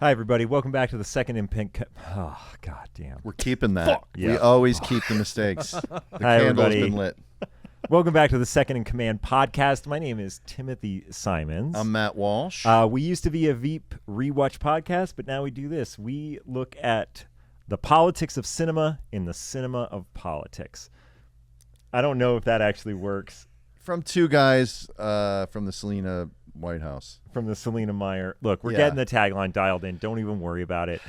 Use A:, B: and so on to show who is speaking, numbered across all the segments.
A: Hi, everybody. Welcome back to the second in pink. Oh, God damn.
B: We're keeping that.
A: Fuck. Yeah.
B: We always keep the mistakes. The
A: Hi,
B: candle's
A: everybody.
B: been lit.
A: Welcome back to the Second in Command podcast. My name is Timothy Simons.
B: I'm Matt Walsh.
A: We used to be a Veep rewatch podcast, but now we do this. We look at the politics of cinema in the cinema of politics. I don't know if that actually works.
B: From two guys from the Selena White House.
A: From the Selena Meyer. Look, we're
B: Yeah.
A: getting the tagline dialed in. Don't even worry about it.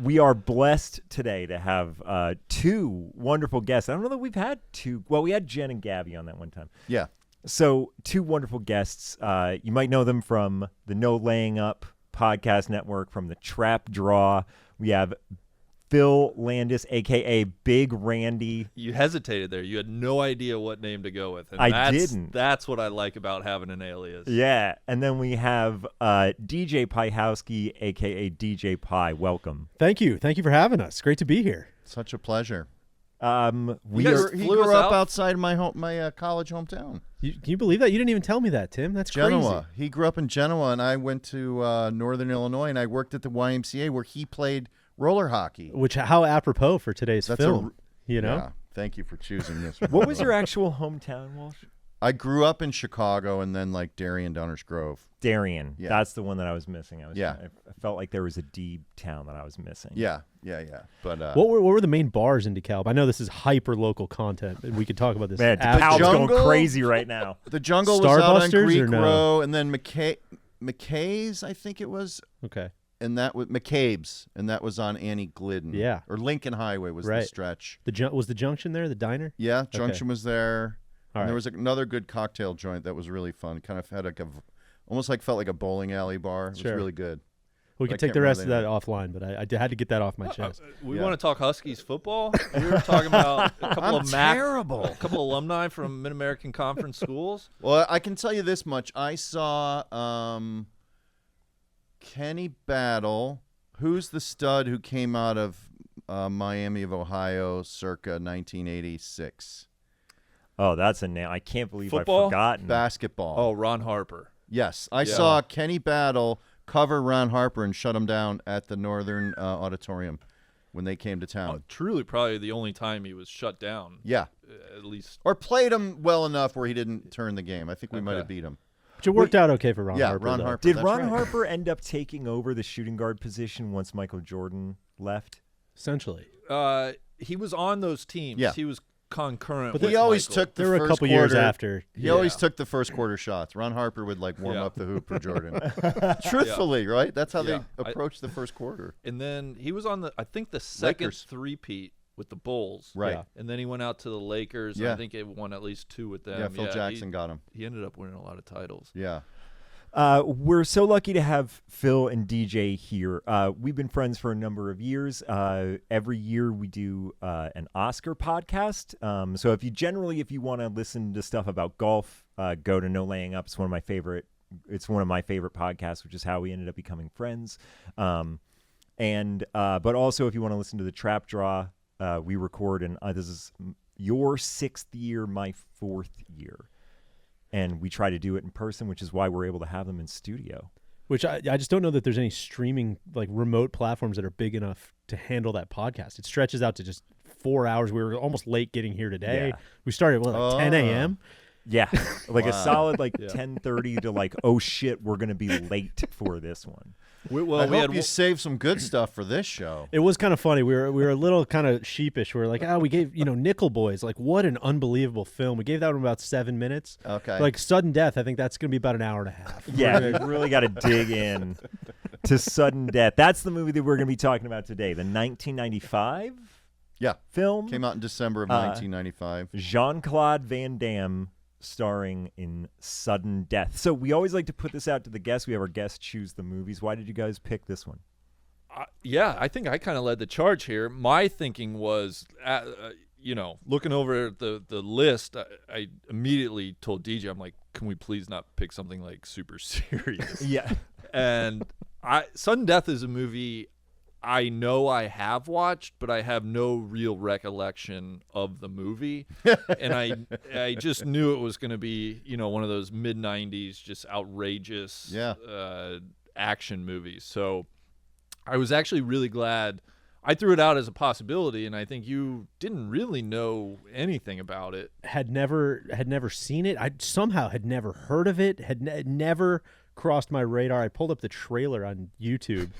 A: We are blessed today to have two wonderful guests. I don't know that we've had two. Well, we had Jen and Gabby on that one time.
B: Yeah.
A: So two wonderful guests. You might know them from the No Laying Up podcast network, from the Trap Draw. We have Phil Landis, a.k.a. Big Randy.
C: You hesitated there. You had no idea what name to go with. And
A: I didn't.
C: That's what I like about having an alias.
A: Yeah. And then we have DJ Piehowski, a.k.a. DJ Pie. Welcome.
D: Thank you. Thank you for having us. Great to be here.
B: Such a pleasure.
A: We
C: guys
A: are,
B: He
C: flew
B: grew
C: us
B: up
C: out?
B: outside my college hometown.
D: Can you believe that? You didn't even tell me that, Tim. That's
B: Genoa.
D: crazy.
B: He grew up in Genoa, and I went to Northern Illinois, and I worked at the YMCA where he played roller hockey.
D: How apropos for today's
B: That's
D: film. You know?
B: Yeah. Thank you for choosing this.
A: what was your actual hometown, Walsh?
B: I grew up in Chicago and then like Darien, Downers Grove.
A: Darien.
B: Yeah.
A: That's the one that I was missing.
B: Yeah.
A: I felt like there was a D town that I was missing.
B: Yeah. But
D: What were the main bars in DeKalb? I know this is hyper local content, and we could talk about this.
A: Man,
D: after.
A: DeKalb's going
B: Jungle?
A: crazy right now.
B: the jungle was out on
D: Starbusters
B: Greek
D: or no?
B: Row, and then McKay's, I think it was.
D: Okay.
B: And that was McCabe's, and that was on Annie Glidden.
D: Yeah.
B: Or Lincoln Highway was the
D: Right.
B: stretch.
D: Was the Junction there, the diner?
B: Yeah, Junction was there.
D: All
B: And there
D: right.
B: was another good cocktail joint that was really fun. Kind of had like almost like felt like a bowling alley bar. It was
D: Sure.
B: really good.
D: We
B: But I
D: could take
B: can't
D: the rest of
B: remember
D: that offline, but I had to get that off my chest.
C: We
B: Yeah.
C: want to talk Huskies football. We were talking about a couple
B: I'm
C: of
B: terrible.
C: a couple alumni from Mid-American Conference schools.
B: Well, I can tell you this much. I saw Kenny Battle, who's the stud who came out of Miami of Ohio circa 1986.
A: Oh, that's a name. I can't believe
C: Football?
A: I've forgotten.
B: Basketball.
C: Oh, Ron Harper.
B: Yes, I
C: Yeah.
B: saw Kenny Battle cover Ron Harper and shut him down at the Northern Auditorium when they came to town.
C: Truly probably the only time he was shut down,
B: Yeah,
C: at least.
B: or played him well enough where he didn't turn the game. I think we might have
C: Okay.
B: beat him.
D: But it worked out okay for Ron
B: Yeah,
D: Harper.
B: Ron
D: though.
B: Harper.
A: Did
B: That's
A: Ron
B: right.
A: Harper end up taking over the shooting guard position once Michael Jordan left?
D: Essentially.
C: He was on those teams.
B: Yeah.
C: He was concurrent
B: But
C: with
B: he always
C: Michael.
B: took the
D: There were a
B: first
D: couple
B: quarter,
D: years after.
B: He always took the first quarter shots. Ron Harper would like warm
C: Yeah.
B: up the hoop for Jordan. Truthfully, right? That's how
C: Yeah.
B: they approach the first quarter.
C: And then he was on I think the second
B: Lakers.
C: three-peat with the Bulls.
B: Right.
D: Yeah.
C: And then he went out to the Lakers. And
B: Yeah.
C: I think he won at least 2 with them.
B: Yeah, Phil Jackson got him.
C: He ended up winning a lot of titles.
B: Yeah.
A: We're so lucky to have Phil and DJ here. We've been friends for a number of years. Every year we do an Oscar podcast. So if you want to listen to stuff about golf, go to No Laying Up. It's one of my favorite podcasts, which is how we ended up becoming friends. But also if you want to listen to the Trap Draw, we record, and this is your 6th year, my 4th year. And we try to do it in person, which is why we're able to have them in studio.
D: Which I just don't know that there's any streaming, like remote platforms that are big enough to handle that podcast. It stretches out to just 4 hours. We were almost late getting here today.
A: Yeah.
D: We started at 10 a.m.
A: Yeah, like a
B: Wow.
A: solid 10:30 to like, oh shit, we're gonna be late for this one.
B: I hope you saved some good stuff for this show.
D: It was kind of funny. We were a little kind of sheepish. We were like, we gave Nickel Boys, like what an unbelievable film. We gave that one about 7 minutes.
B: Okay.
D: Like Sudden Death, I think that's going to be about an hour and a half.
A: Yeah, you really got to dig in to Sudden Death. That's the movie that we're gonna be talking about today. The 1995
B: Yeah.
A: film
B: Came out in December of 1995.
A: Jean-Claude Van Damme starring in Sudden Death. So we always like to put this out to the guests. We have our guests choose the movies. Why did you guys pick this one?
C: Yeah, I think I kind of led the charge here. My thinking was, looking over the list, I immediately told DJ, I'm like, can we please not pick something like super serious?
A: Yeah.
C: And Sudden Death is a movie I know I have watched, but I have no real recollection of the movie. And I just knew it was going to be, one of those mid-90s just outrageous action movies. So I was actually really glad. I threw it out as a possibility, and I think you didn't really know anything about it.
D: Had never seen it. I somehow had never heard of it. Had never crossed my radar. I pulled up the trailer on YouTube.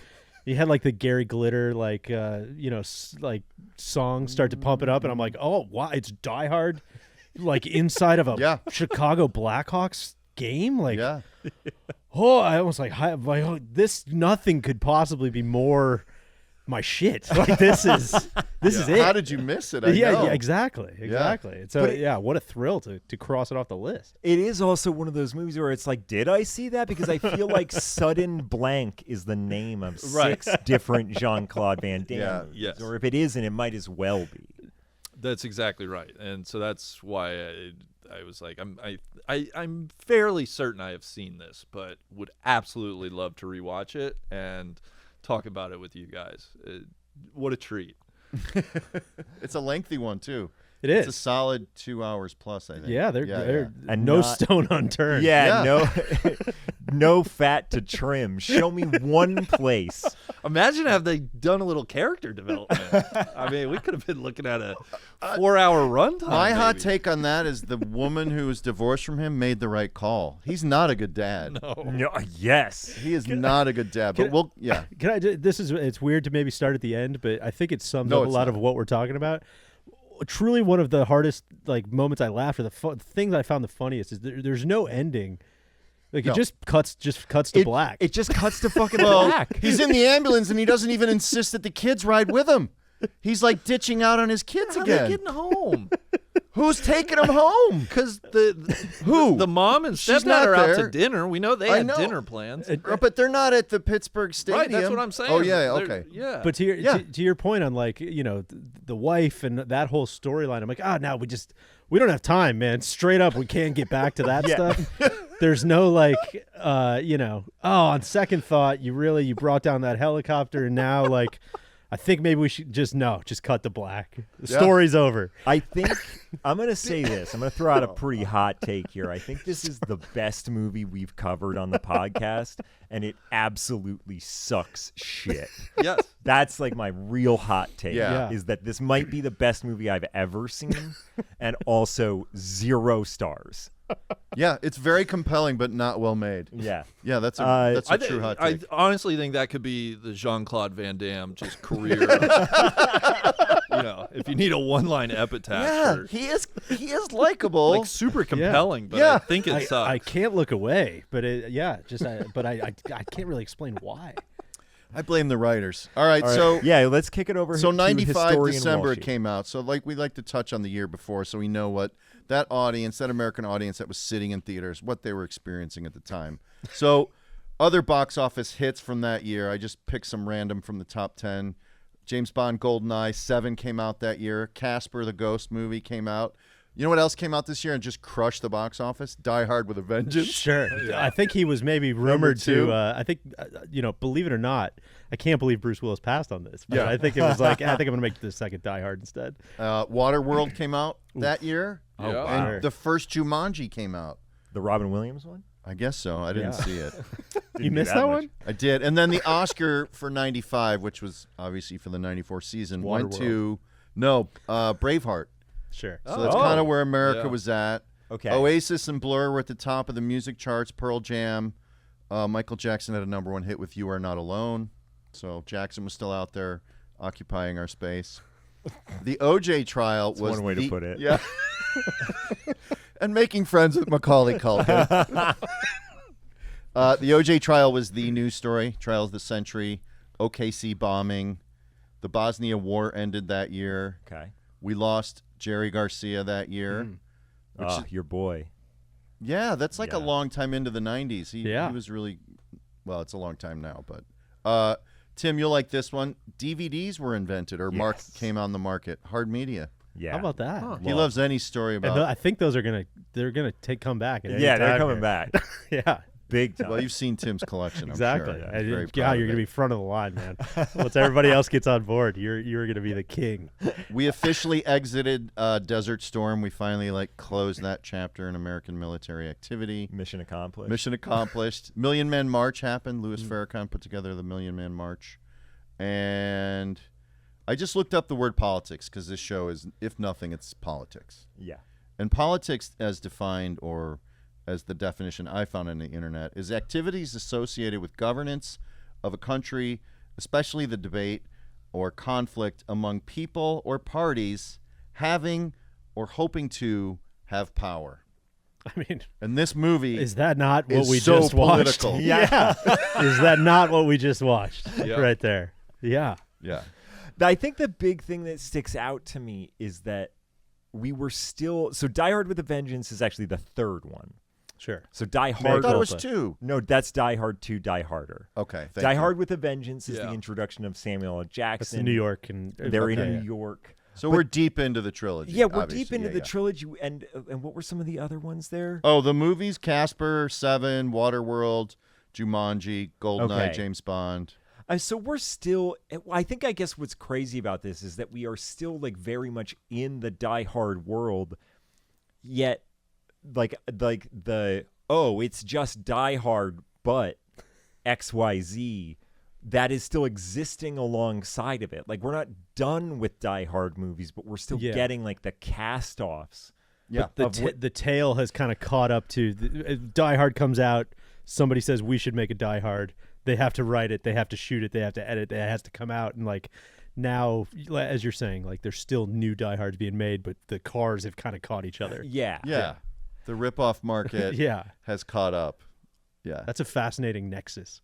D: You had like the Gary Glitter like like song start to pump it up, and I'm like, oh wow, it's Die Hard, like inside of a Chicago Blackhawks game. Like, oh, I was like, this nothing could possibly be more my shit. Like this is it.
B: How did you miss it? I know.
D: Yeah, exactly. So what a thrill to cross it off the list.
A: It is also one of those movies where it's like, did I see that? Because I feel like Sudden Blank is the name of 6 different Jean-Claude Van Damme movies.
C: Yes.
A: Or if it isn't, it might as well be.
C: That's exactly right, and so that's why I was like, I'm fairly certain I have seen this, but would absolutely love to rewatch it and talk about it with you guys. What a treat.
B: It's a lengthy one too.
D: It is.
B: It's a solid 2 hours plus, I think.
D: Yeah, they're
A: And
D: no
A: not-
D: stone unturned.
A: No fat to trim. Show me one place.
C: Imagine have they done a little character development. I mean, we could have been looking at a 4-hour runtime.
B: My hot
C: maybe.
B: take on that is the woman who was divorced from him made the right call. He's not a good dad.
A: No, yes.
B: He is not a good dad. But
D: Can I? It's weird to maybe start at the end, but I think it sums
B: No,
D: up a
B: it's
D: lot
B: not.
D: of what we're talking about. Truly, one of the hardest moments I laughed, or the things I found the funniest, is there's no ending. Like
B: No.
D: it just cuts to black.
A: It just cuts to fucking black.
B: He's in the ambulance and he doesn't even insist that the kids ride with him. He's like ditching out on his kids
C: How are
B: again.
C: they getting home?
B: Who's taking him home?
C: Because
B: Who?
C: the mom and
B: She's
C: stepdad
B: not
C: are out
B: there.
C: to dinner. We know they
B: I
C: had
B: know.
C: dinner plans.
B: But they're not at the Pittsburgh Stadium.
C: Right, that's what I'm saying.
B: Oh yeah,
C: They're-
B: okay.
C: Yeah.
D: But to your point on the wife and that whole storyline, I'm like, now we don't have time, man. Straight up, we can't get back to that stuff. There's no on second thought, you brought down that helicopter, and now I think maybe we should just cut to black. The story's over.
A: I think I'm going to say this. I'm going to throw out a pretty hot take here. I think this is the best movie we've covered on the podcast, and it absolutely sucks shit.
C: yes.
A: That's like my real hot take,
B: Yeah.
A: is that this might be the best movie I've ever seen, and also 0 stars.
B: Yeah, it's very compelling but not well made.
A: Yeah.
B: Yeah, that's a true hot
C: I
B: take.
C: honestly think that could be the Jean-Claude Van Damme just career. If you need a one-line epitaph.
B: he is likable.
C: Like super compelling, but
B: Yeah.
C: I think it sucks.
D: I can't look away, but I can't really explain why.
B: I blame the writers. All right, so
A: yeah, let's kick it over.
B: So
A: to
B: 95
A: historian
B: December it
A: Walshy.
B: came out. So we like to touch on the year before so we know what that audience, that American audience that was sitting in theaters, what they were experiencing at the time. So other box office hits from that year, I just picked some random from the top 10. James Bond GoldenEye 7 came out that year. Casper the Ghost movie came out. You know what else came out this year and just crushed the box office? Die Hard with a Vengeance.
D: Sure. I think he was maybe rumored
B: two.
D: to. I think, believe it or not, I can't believe Bruce Willis passed on this. But
B: Yeah.
D: I think it was like, I think I'm going to make the second Die Hard instead.
B: Waterworld came out that year.
C: Oh, wow.
B: And the first Jumanji came out.
A: The Robin Williams one?
B: I guess so. I didn't see it.
D: You missed that one?
B: I did. And then the Oscar for 95, which was obviously for the 94 season, went to Braveheart.
D: Sure.
B: So that's kind of where America was at.
A: Okay.
B: Oasis and Blur were at the top of the music charts. Pearl Jam. Michael Jackson had a #1 hit with You Are Not Alone. So Jackson was still out there occupying our space. The OJ trial was
A: one way to put it.
B: Yeah. And making friends with Macaulay Culkin. The OJ trial was the news story. Trial of the century. OKC bombing. The Bosnia War ended that year.
A: Okay.
B: We lost Jerry Garcia that year.
A: Your boy.
B: Yeah, that's like a
A: Yeah.
B: long time into the 90s. He was really, well, it's a long time now, but Tim, you'll like this one. DVDs were invented or came on the market. Hard media.
A: Yeah.
D: How about that?
B: He loves any story
D: And
B: about.
D: I think those are they're gonna come back. At any
A: Yeah, they're
D: time
A: coming
D: here.
A: back.
D: Yeah.
A: Big time.
B: Well, you've seen Tim's collection,
D: Exactly.
B: I'm sure.
D: And
B: He's very
D: you're
B: proud of
D: going to
B: it.
D: be front of the line, man. Once everybody else gets on board, you're going to be the king.
B: We officially exited Desert Storm. We finally closed that chapter in American military activity.
A: Mission accomplished.
B: Mission accomplished. Million Man March happened. Louis Farrakhan put together the Million Man March. and I just looked up the word politics because this show is, if nothing, it's politics.
A: Yeah.
B: And politics, as defined or as the definition I found on the internet, is activities associated with governance of a country, especially the debate or conflict among people or parties having or hoping to have power.
D: I mean,
B: And this movie
D: is that not what
B: is
D: we
B: so
D: just watched?
B: political.
D: Yeah. Is that not what we just watched?
C: Yeah.
D: Right there. Yeah.
B: Yeah.
A: I think the big thing that sticks out to me is that we were still. So Die Hard with a Vengeance is actually the third one.
D: Sure.
A: So Die
B: I
A: Hard.
B: thought it was
D: Culpa.
B: 2.
A: No, that's Die Hard 2, Die Harder.
B: Okay. Thank
A: Die
B: you.
A: Hard with a Vengeance is
C: Yeah.
A: the introduction of Samuel L.
D: That's
A: Jackson.
D: in New York. And
A: They're in
D: okay.
A: New York.
B: So we're deep into the trilogy.
A: Yeah, we're
B: obviously.
A: deep into
B: Yeah,
A: the
B: yeah.
A: trilogy. And what were some of the other ones there?
B: Oh, the movies: Casper, Seven, Waterworld, Jumanji, Goldeneye,
A: Okay.
B: James Bond.
A: So we're still. I guess what's crazy about this is that we are still like very much in the Die Hard world, yet like the it's just Die Hard, but XYZ that is still existing alongside of it. Like we're not done with Die Hard movies, but we're still
D: Yeah.
A: getting like the cast-offs.
B: Yeah.
D: The tail has kind of caught up to Die Hard comes out. Somebody says we should make a Die Hard. They have to write it. They have to shoot it. They have to edit. It has to come out. And like now, as you're saying, like there's still new Die Hards being made, but the cars have kind of caught each other.
A: Yeah.
B: Yeah. The rip-off market
D: Yeah.
B: has caught up. Yeah.
D: That's a fascinating nexus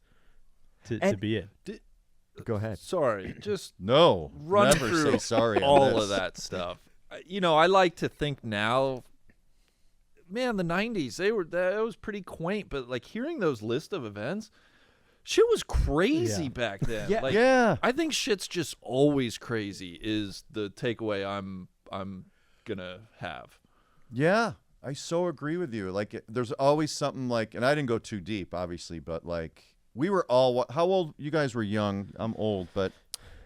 D: to
A: And-
D: be in.
A: Go ahead.
C: Sorry, just
B: No.
C: run
B: Never
C: through
B: say sorry on
C: all
B: this.
C: of that stuff. I like to think now, man, the 90s, that was pretty quaint, but like hearing those list of events, shit was crazy
D: Yeah.
C: back then.
A: Yeah.
C: Like,
B: Yeah.
C: I think shit's just always crazy is the takeaway I'm gonna have.
B: Yeah. I so agree with you. Like, there's always something like, and I didn't go too deep, obviously, but like, we were all, how old? You guys were young. I'm old, but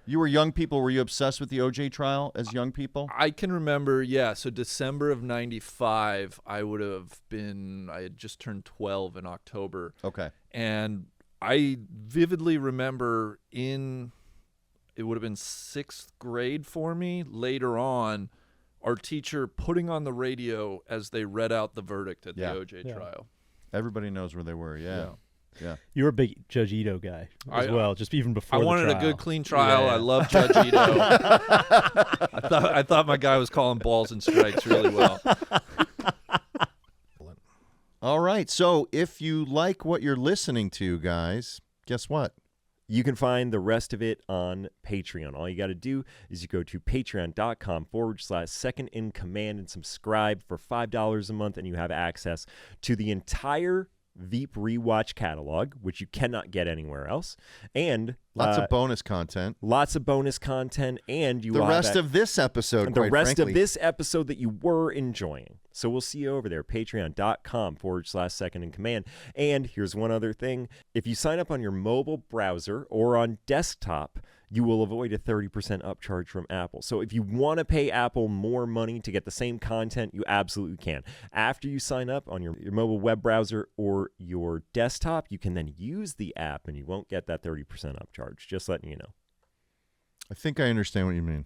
B: you were young people. Were you obsessed with the OJ trial as young people?
C: I can remember, yeah. So December of '95, I had just turned 12 in October.
B: Okay.
C: And I vividly remember it would have been 6th grade for me later on, our teacher putting on the radio as they read out the verdict at
B: Yeah.
C: the OJ
D: Yeah.
C: trial.
B: Everybody knows where they were. Yeah. Yeah.
D: You were a big Judge Ito guy as well, just even before
C: I
D: the
C: wanted
D: trial.
C: a good, clean trial.
D: Yeah.
C: I love Judge Ito. I thought my guy was calling balls and strikes really well.
B: All right. So if you like what you're listening to, guys, guess what?
A: You can find the rest of it on Patreon. All you got to do is you go to patreon.com/second in command and subscribe for $5 a month, and you have access to the entire Veep Rewatch catalog, which you cannot get anywhere else, and
B: Lots of bonus content.
A: lots of bonus content, and you
B: The
A: will
B: rest
A: have
B: of this episode,
A: the
B: quite
A: rest
B: frankly.
A: of this episode that you were enjoying. So we'll see you over there, patreon.com/second in command. And here's one other thing. If you sign up on your mobile browser or on desktop, you will avoid a 30% upcharge from Apple. So if you want to pay Apple more money to get the same content, you absolutely can. After you sign up on your mobile web browser or your desktop, you can then use the app and you won't get that 30% upcharge. Just letting you know.
B: I think I understand what you mean.